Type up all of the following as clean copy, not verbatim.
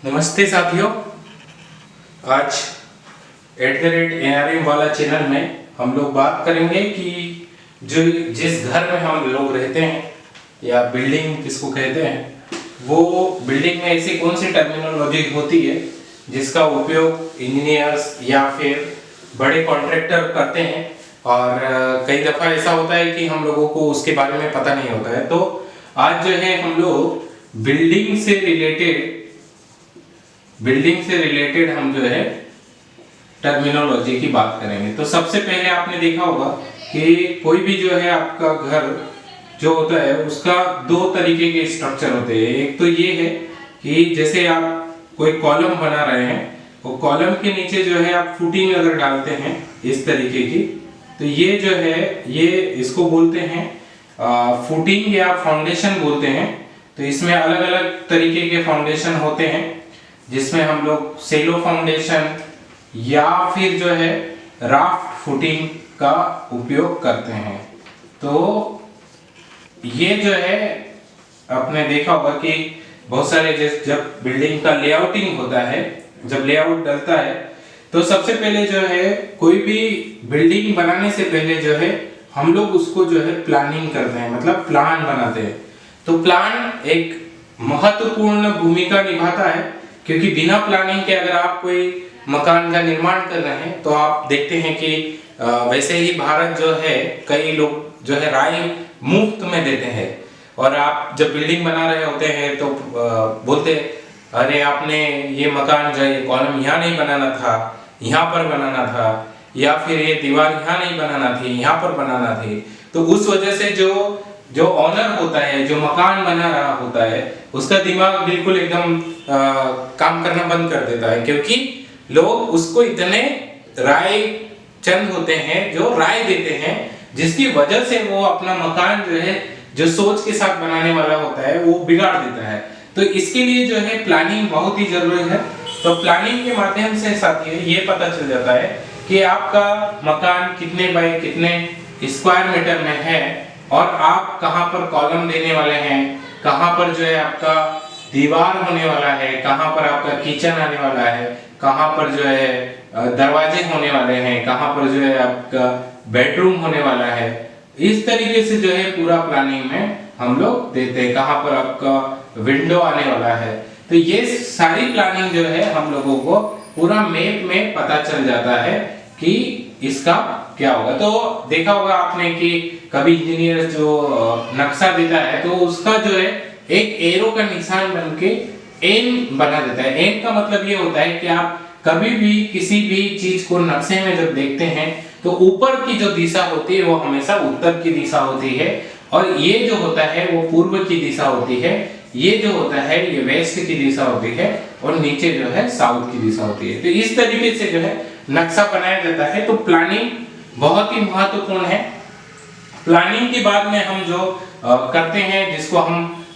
नमस्ते साथियों। आज @NRM वाला चैनल में हम लोग बात करेंगे कि जो जिस घर में हम लोग रहते हैं या बिल्डिंग किसको कहते हैं, वो बिल्डिंग में ऐसी कौन सी टर्मिनोलॉजी होती है जिसका उपयोग इंजीनियर्स या फिर बड़े कॉन्ट्रैक्टर करते हैं। और कई दफ़ा ऐसा होता है कि हम लोगों को उसके बारे में पता नहीं होता है। तो आज जो है हम लोग बिल्डिंग से रिलेटेड हम जो है टर्मिनोलॉजी की बात करेंगे। तो सबसे पहले आपने देखा होगा कि कोई भी जो है आपका घर जो होता है उसका दो तरीके के स्ट्रक्चर होते हैं। एक तो ये है कि जैसे आप कोई कॉलम बना रहे हैं, वो कॉलम के नीचे जो है आप फुटिंग अगर डालते हैं इस तरीके की, तो ये जो है ये इसको बोलते हैं फुटिंग या फाउंडेशन बोलते हैं। तो इसमें अलग अलग तरीके के फाउंडेशन होते हैं, जिसमें हम लोग सेलो फाउंडेशन या फिर जो है राफ्ट फुटिंग का उपयोग करते हैं। तो ये जो है आपने देखा होगा कि बहुत सारे जब बिल्डिंग का लेआउटिंग होता है, जब लेआउट डलता है, तो सबसे पहले जो है कोई भी बिल्डिंग बनाने से पहले जो है हम लोग उसको जो है प्लानिंग करते हैं, मतलब प्लान बनाते हैं। तो प्लान एक महत्वपूर्ण भूमिका निभाता है, क्योंकि बिना प्लानिंग के अगर आप कोई मकान का निर्माण कर रहे हैं तो आप देखते हैं कि वैसे ही भारत जो है कई लोग जो है राय मुफ्त में देते हैं। और आप जब बिल्डिंग बना रहे होते हैं तो बोलते अरे आपने ये मकान जो है कॉलम यहाँ नहीं बनाना था, यहाँ पर बनाना था, या फिर ये दीवार यहाँ नहीं बनाना थी, यहाँ पर बनाना थी। तो उस वजह से जो ऑनर होता है, जो मकान बना रहा होता है, उसका दिमाग बिल्कुल एकदम काम करना बंद कर देता है, क्योंकि लोग उसको इतने राय चंद होते हैं जो राय देते हैं, जिसकी वजह से वो अपना मकान जो है जो सोच के साथ बनाने वाला होता है वो बिगाड़ देता है। तो इसके लिए जो है प्लानिंग बहुत ही जरूरी है। तो प्लानिंग के माध्यम से साथियों ये पता चल जाता है कि आपका मकान कितने बाय कितने स्क्वायर मीटर में है, और आप कहां पर कॉलम देने वाले हैं, कहां पर जो है आपका दीवार होने वाला है, कहां पर आपका किचन आने वाला है, कहां पर जो है दरवाजे होने वाले हैं, कहां पर जो है आपका बेडरूम होने वाला है। इस तरीके से जो है पूरा प्लानिंग में हम लोग देते हैं, कहां पर आपका विंडो आने वाला है। तो ये सारी प्लानिंग जो है हम लोगों को पूरा मैप में पता चल जाता है कि इसका क्या होगा। तो देखा होगा आपने कि कभी इंजीनियर जो नक्शा देता है तो उसका जो है एक एरो का निशान बन के एन बना देता है। एन का मतलब ये होता है कि आप कभी भी किसी भी चीज को नक्शे में जब देखते हैं तो ऊपर की जो दिशा होती है वो हमेशा उत्तर की दिशा होती है, और ये जो होता है वो पूर्व की दिशा होती है, ये जो होता है ये वेस्ट की दिशा होती है, और नीचे जो है साउथ की दिशा होती है। तो इस तरीके से जो है नक्शा बनाया जाता है। तो प्लानिंग बहुत ही महत्वपूर्ण है। प्लानिंग के बाद में हम जो करते हैं, जिसको हम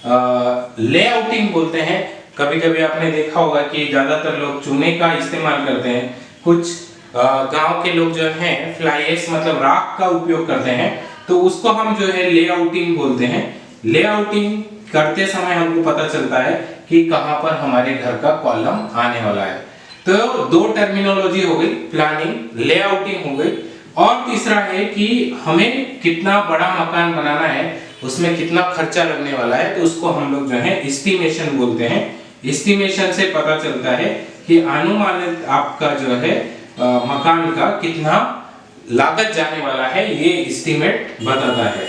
लेआउटिंग बोलते हैं। कभी कभी आपने देखा होगा कि ज्यादातर लोग चूने का इस्तेमाल करते हैं, कुछ गांव के लोग जो हैं फ्लाई ऐश मतलब राख का उपयोग करते हैं, तो उसको हम जो है लेआउटिंग बोलते हैं। लेआउटिंग करते समय हमको पता चलता है कि कहां पर हमारे घर का कॉलम आने वाला है। तो दो टर्मिनोलॉजी हो गई, प्लानिंग, लेआउटिंग हो गई, और तीसरा है कि हमें कितना बड़ा मकान बनाना है, उसमें कितना खर्चा लगने वाला है, तो उसको हम लोग जो है एस्टिमेशन बोलते हैं। एस्टिमेशन से पता चलता है कि अनुमानित आपका जो है मकान का कितना लागत जाने वाला है, ये एस्टिमेट बताता है।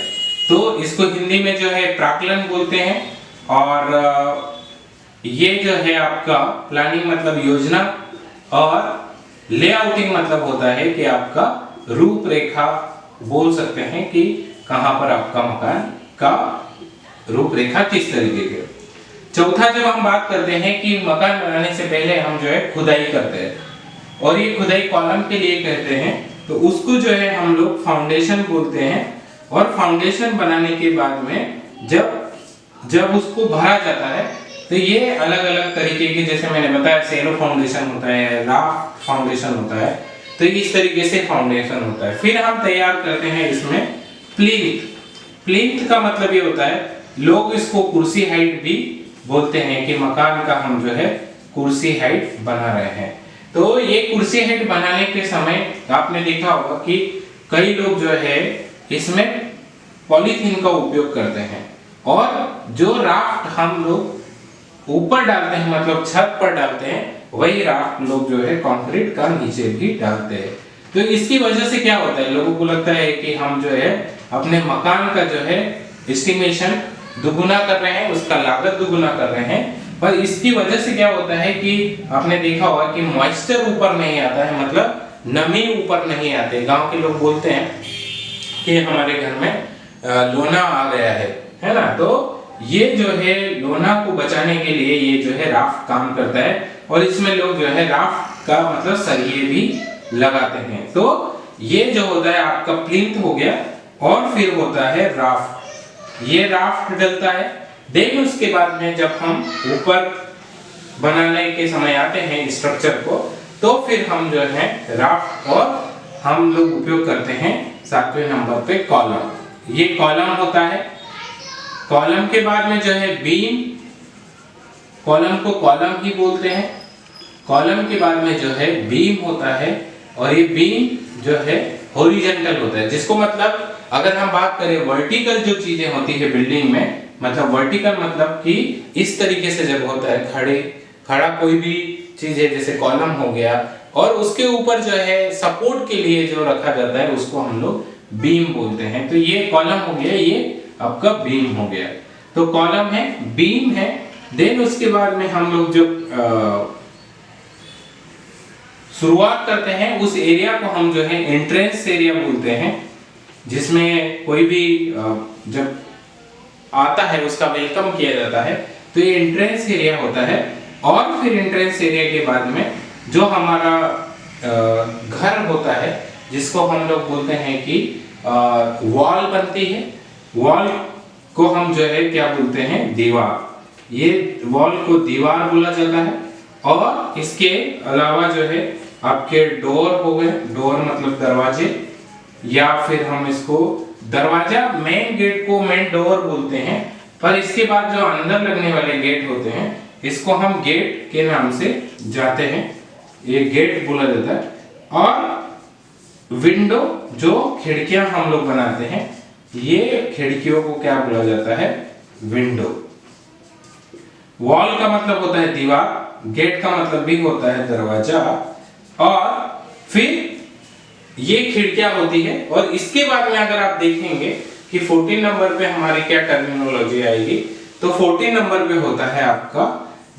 तो इसको हिंदी में जो है प्राक्कलन बोलते हैं। और ये जो है आपका प्लानिंग मतलब योजना, और लेआउटिंग मतलब होता है कि आपका रूपरेखा बोल सकते हैं कि कहां पर आपका मकान का रूपरेखा किस तरीके के। चौथा जब हम बात करते हैं कि मकान बनाने से पहले हम जो है खुदाई करते हैं, और ये खुदाई कॉलम के लिए कहते हैं, तो उसको जो है हम लोग फाउंडेशन बोलते हैं। और फाउंडेशन बनाने के बाद में जब उसको भरा जाता है तो ये अलग अलग तरीके के, जैसे मैंने बताया सेलो फाउंडेशन होता है, राफ्ट फाउंडेशन होता है, तो इस तरीके से फाउंडेशन होता है। फिर हम तैयार करते हैं इसमें प्लिंथ। प्लिंथ का मतलब ये होता है, लोग इसको कुर्सी हाइट भी बोलते हैं कि मकान का हम जो है कुर्सी हाइट बना रहे हैं। तो ये कुर्सी हाइट बनाने के समय आपने देखा होगा कि कई लोग जो है इसमें पॉलीथीन का उपयोग करते हैं, और जो राफ्ट हम लोग ऊपर डालते हैं मतलब छत पर डालते हैं, वही राफ्ट लोग जो है कंक्रीट का नीचे भी डालते हैं। तो इसकी वजह से क्या होता है, लोगों को लगता है कि हम जो है अपने मकान का जो है एस्टिमेशन दुगुना कर रहे हैं, उसका लागत दुगुना कर रहे हैं, पर इसकी वजह से क्या होता है कि आपने देखा होगा कि मॉइस्चर ऊपर नहीं आता है, मतलब नमी ऊपर नहीं आते। गांव के लोग बोलते हैं कि हमारे घर में लोना आ गया है ना। तो ये जो है लोना को बचाने के लिए ये जो है राफ्ट काम करता है, और इसमें लोग जो है राफ्ट का मतलब सरिये भी लगाते हैं। तो ये जो होता है आपका प्लिंथ हो गया, और फिर होता है राफ्ट। ये राफ्ट डलता है, देन उसके बाद में जब हम ऊपर बनाने के समय आते हैं स्ट्रक्चर को, तो फिर हम जो है राफ्ट और हम लोग उपयोग करते हैं 7वें नंबर पे कॉलम। ये कॉलम होता है। कॉलम के बाद में जो है बीम, कॉलम को कॉलम ही बोलते हैं। कॉलम के बाद में जो है बीम होता है, और ये बीम जो है हॉरिजॉन्टल होता है, जिसको मतलब अगर हम बात करें वर्टिकल जो चीजें होती है बिल्डिंग में, मतलब वर्टिकल मतलब कि इस तरीके से जब होता है खड़ा कोई भी चीज है, जैसे कॉलम हो गया, और उसके ऊपर जो है सपोर्ट के लिए जो रखा जाता है उसको हम लोग बीम बोलते हैं। तो ये कॉलम हो गया, ये आपका बीम हो गया। तो कॉलम है, बीम है, देन उसके बाद में हम लोग जो शुरुआत करते हैं उस एरिया को हम जो है एंट्रेंस एरिया बोलते हैं, जिसमें कोई भी जब आता है उसका वेलकम किया जाता है। तो ये एंट्रेंस एरिया होता है, और फिर एंट्रेंस एरिया के बाद में जो हमारा घर होता है, जिसको हम लोग बोलते हैं कि वॉल बनती है। वॉल को हम जो है क्या बोलते हैं, दीवार। ये वॉल को दीवार बोला जाता है। और इसके अलावा जो है आपके डोर हो गए, डोर मतलब दरवाजे, या फिर हम इसको दरवाजा, मेन गेट को मेन डोर बोलते हैं, पर इसके बाद जो अंदर लगने वाले गेट होते हैं इसको हम गेट के नाम से जाते हैं, ये गेट बोला जाता है। और विंडो, जो खिड़कियां हम लोग बनाते हैं, ये खिड़कियों को क्या बोला जाता है, विंडो। वॉल का मतलब होता है दीवार, गेट का मतलब भी होता है दरवाजा, और फिर ये खिड़कियां होती है। और इसके बाद में अगर आप देखेंगे कि 14 नंबर पे हमारी क्या टर्मिनोलॉजी आएगी, तो 14 नंबर पे होता है आपका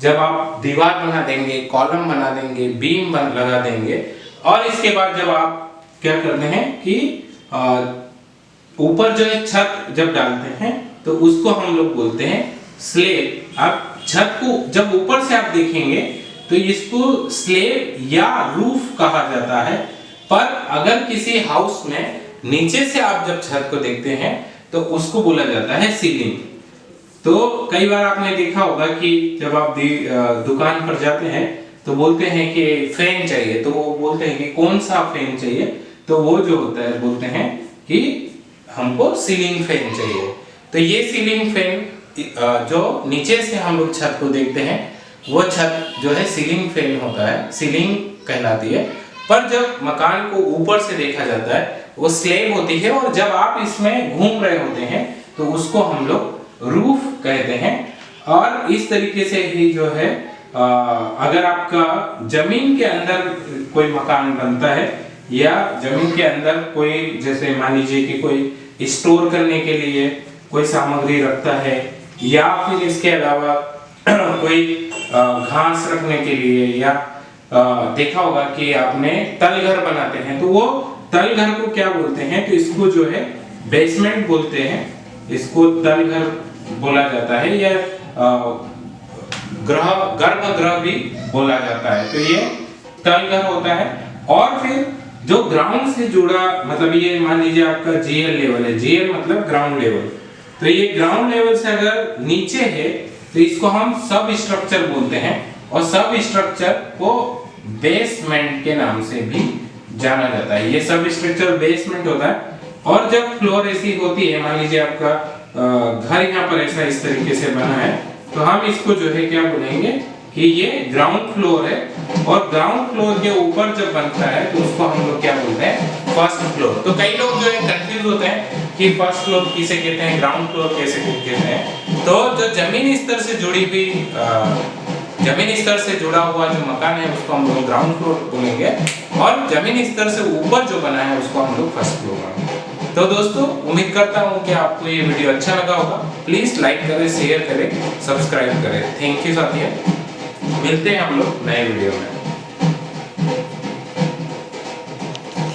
जब आप दीवार बना देंगे, कॉलम बना देंगे, बीम लगा देंगे, और इसके बाद जब आप क्या करते हैं कि ऊपर जो है छत जब डालते हैं तो उसको हम लोग बोलते हैं स्लेब। आप छत को जब ऊपर से आप देखेंगे तो इसको स्लेब या रूफ कहा जाता है, पर अगर किसी हाउस में नीचे से आप जब छत को देखते हैं तो उसको बोला जाता है सीलिंग। तो कई बार आपने देखा होगा कि जब आप दुकान पर जाते हैं तो बोलते हैं कि फैन चाहिए, तो वो बोलते हैं कि कौन सा फैन चाहिए, तो वो जो होता है बोलते हैं कि हमको सीलिंग फैन चाहिए। तो ये सीलिंग फैन जो नीचे से हम लोग छत को देखते हैं, वो छत जो है सीलिंग फैन होता है, सीलिंग कहलाती है। पर जब मकान को ऊपर से देखा जाता है वो स्लैब होती है, और जब आप इसमें घूम रहे होते हैं तो उसको हम लोग रूफ कहते हैं। और इस तरीके से ही जो है अगर आपका जमीन के अंदर कोई मकान बनता है, या जमीन के अंदर कोई, जैसे मान लीजिए कि कोई स्टोर करने के लिए कोई सामग्री रखता है, या फिर इसके अलावा कोई घास रखने के लिए, या देखा होगा कि आपने तल घर बनाते हैं, तो वो तल घर को क्या बोलते हैं, तो इसको जो है बेसमेंट बोलते हैं, इसको तल घर बोला जाता है, या गर्भगृह भी बोला जाता है। तो ये तल घर होता है। और फिर जो ग्राउंड से जुड़ा, मतलब ये मान लीजिए आपका जीएल लेवल है, जीएल मतलब ग्राउंड लेवल, तो ये ग्राउंड लेवल से अगर नीचे है तो इसको हम सब स्ट्रक्चर बोलते हैं, और सब स्ट्रक्चर को बेसमेंट के नाम से भी जाना जाता है। ये सब स्ट्रक्चर बेसमेंट होता है। और जब फ्लोर ऐसी होती है, मान लीजिए आपका घर यहाँ पर ऐसा इस तरीके से बना है, तो हम इसको जो है क्या बोलेंगे, कि ये ग्राउंड फ्लोर है और ग्राउंड फ्लोर के ऊपर जब बनता है तो उसको हम लोग क्या बोलते हैं, फर्स्ट फ्लोर। तो कई लोग जो है कंफ्यूज होते हैं कि फर्स्ट फ्लोर किसे कहते हैं, ग्राउंड फ्लोर कैसे कहते हैं। तो जो जमीनी स्तर से जुड़ी हुई जमीनी स्तर से जुड़ा हुआ जो मकान है उसको हम लोग ग्राउंड फ्लोर बोलेंगे और जमीनी स्तर से ऊपर जो बना है उसको हम लोग फर्स्ट फ्लोर बोलेंगे। तो दोस्तों उम्मीद करता हूँ कि आपको ये वीडियो अच्छा लगा होगा। प्लीज लाइक करें, शेयर करें, सब्सक्राइब करें। थैंक यू साथियों, मिलते हैं हम लोग नए वीडियो में।